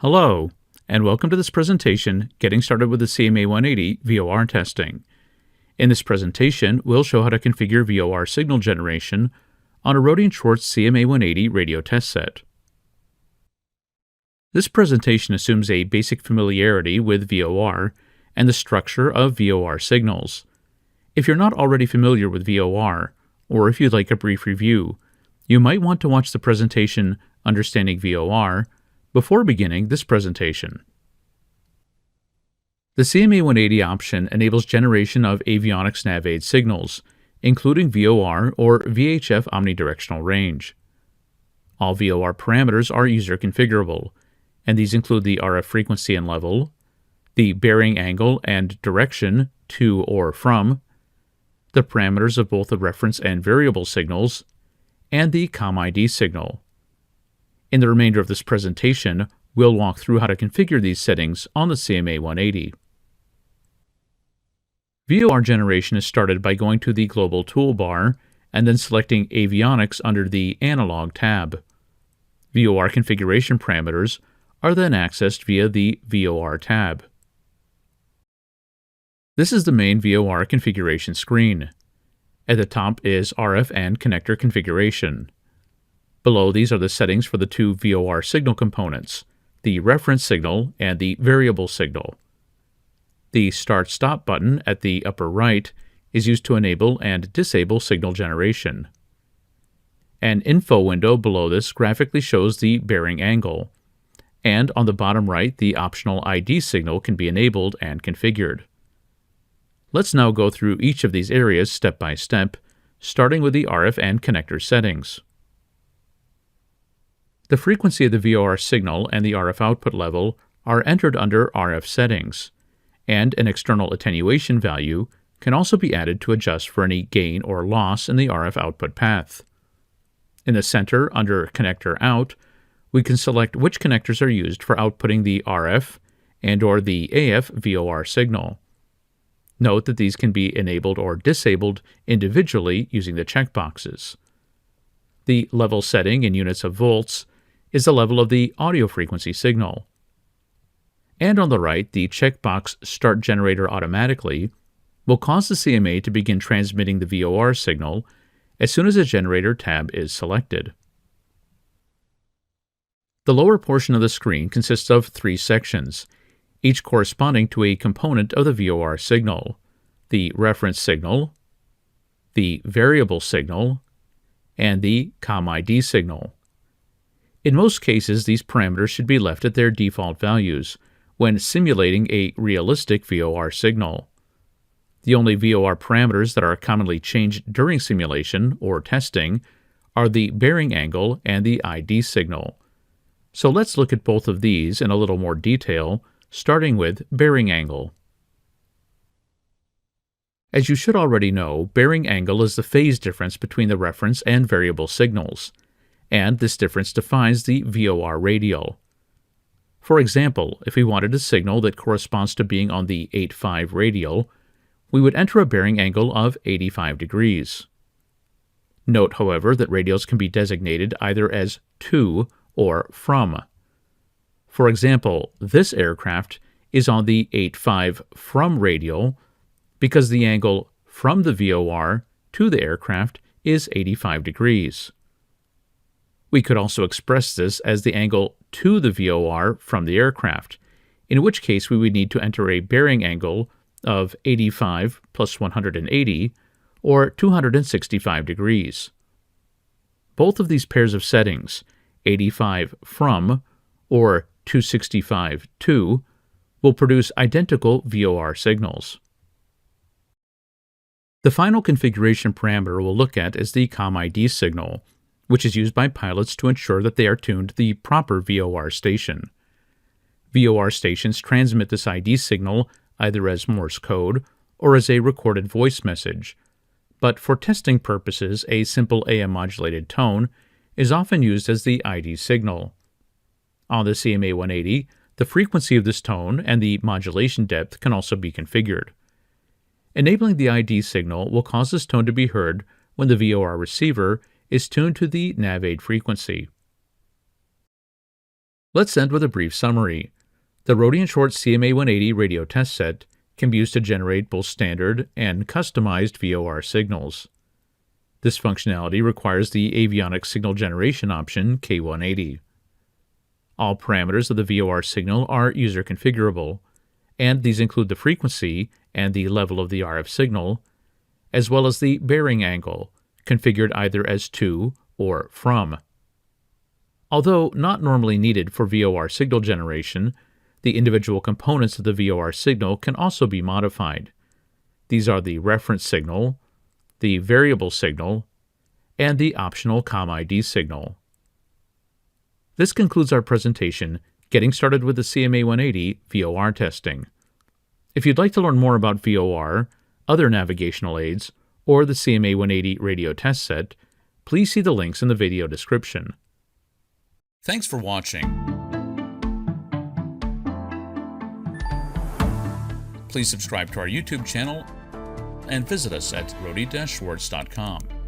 Hello, and welcome to this presentation, Getting Started with the CMA180 VOR Testing. In this presentation, we'll show how to configure VOR signal generation on a Rohde Schwarz CMA180 radio test set. This presentation assumes a basic familiarity with VOR and the structure of VOR signals. If you're not already familiar with VOR, or if you'd like a brief review, you might want to watch the presentation Understanding VOR before beginning this presentation. The CMA180 option enables generation of avionics nav aid signals, including VOR or VHF omnidirectional range. All VOR parameters are user configurable, and these include the RF frequency and level, the bearing angle and direction to or from, the parameters of both the reference and variable signals, and the COM-ID signal. In the remainder of this presentation, we'll walk through how to configure these settings on the CMA180. VOR generation is started by going to the Global toolbar and then selecting Avionics under the Analog tab. VOR configuration parameters are then accessed via the VOR tab. This is the main VOR configuration screen. At the top is RF and connector configuration. Below these are the settings for the two VOR signal components, the reference signal and the variable signal. The Start-Stop button at the upper right is used to enable and disable signal generation. An info window below this graphically shows the bearing angle, and on the bottom right the optional ID signal can be enabled and configured. Let's now go through each of these areas step by step, starting with the RF and connector settings. The frequency of the VOR signal and the RF output level are entered under RF settings, and an external attenuation value can also be added to adjust for any gain or loss in the RF output path. In the center, under Connector Out, we can select which connectors are used for outputting the RF and/or the AF VOR signal. Note that these can be enabled or disabled individually using the checkboxes. The level setting in units of volts is the level of the audio frequency signal. And on the right, the checkbox Start Generator Automatically will cause the CMA to begin transmitting the VOR signal as soon as the Generator tab is selected. The lower portion of the screen consists of three sections, each corresponding to a component of the VOR signal: the reference signal, the variable signal, and the COM-ID signal. In most cases, these parameters should be left at their default values when simulating a realistic VOR signal. The only VOR parameters that are commonly changed during simulation or testing are the bearing angle and the ID signal. So let's look at both of these in a little more detail, starting with bearing angle. As you should already know, bearing angle is the phase difference between the reference and variable signals, and this difference defines the VOR radial. For example, if we wanted a signal that corresponds to being on the 8.5 radial, we would enter a bearing angle of 85 degrees. Note, however, that radials can be designated either as to or from. For example, this aircraft is on the 8.5 from radial because the angle from the VOR to the aircraft is 85 degrees. We could also express this as the angle to the VOR from the aircraft, in which case we would need to enter a bearing angle of 85 plus 180, or 265 degrees. Both of these pairs of settings, 85 from or 265 to, will produce identical VOR signals. The final configuration parameter we'll look at is the COM-ID signal, which is used by pilots to ensure that they are tuned to the proper VOR station. VOR stations transmit this ID signal either as Morse code or as a recorded voice message, but for testing purposes, a simple AM-modulated tone is often used as the ID signal. On the CMA180, the frequency of this tone and the modulation depth can also be configured. Enabling the ID signal will cause this tone to be heard when the VOR receiver is tuned to the nav aid frequency. Let's end with a brief summary. The Rohde Schwarz CMA180 radio test set can be used to generate both standard and customized VOR signals. This functionality requires the avionics signal generation option K180. All parameters of the VOR signal are user configurable, and these include the frequency and the level of the RF signal, as well as the bearing angle, configured either as to or from. Although not normally needed for VOR signal generation, the individual components of the VOR signal can also be modified. These are the reference signal, the variable signal, and the optional COM-ID signal. This concludes our presentation, getting started with the CMA180 VOR testing. If you'd like to learn more about VOR, other navigational aids, or the CMA180 radio test set, please see the links in the video description. Thanks for watching. Please subscribe to our YouTube channel and visit us at rohde-schwarz.com.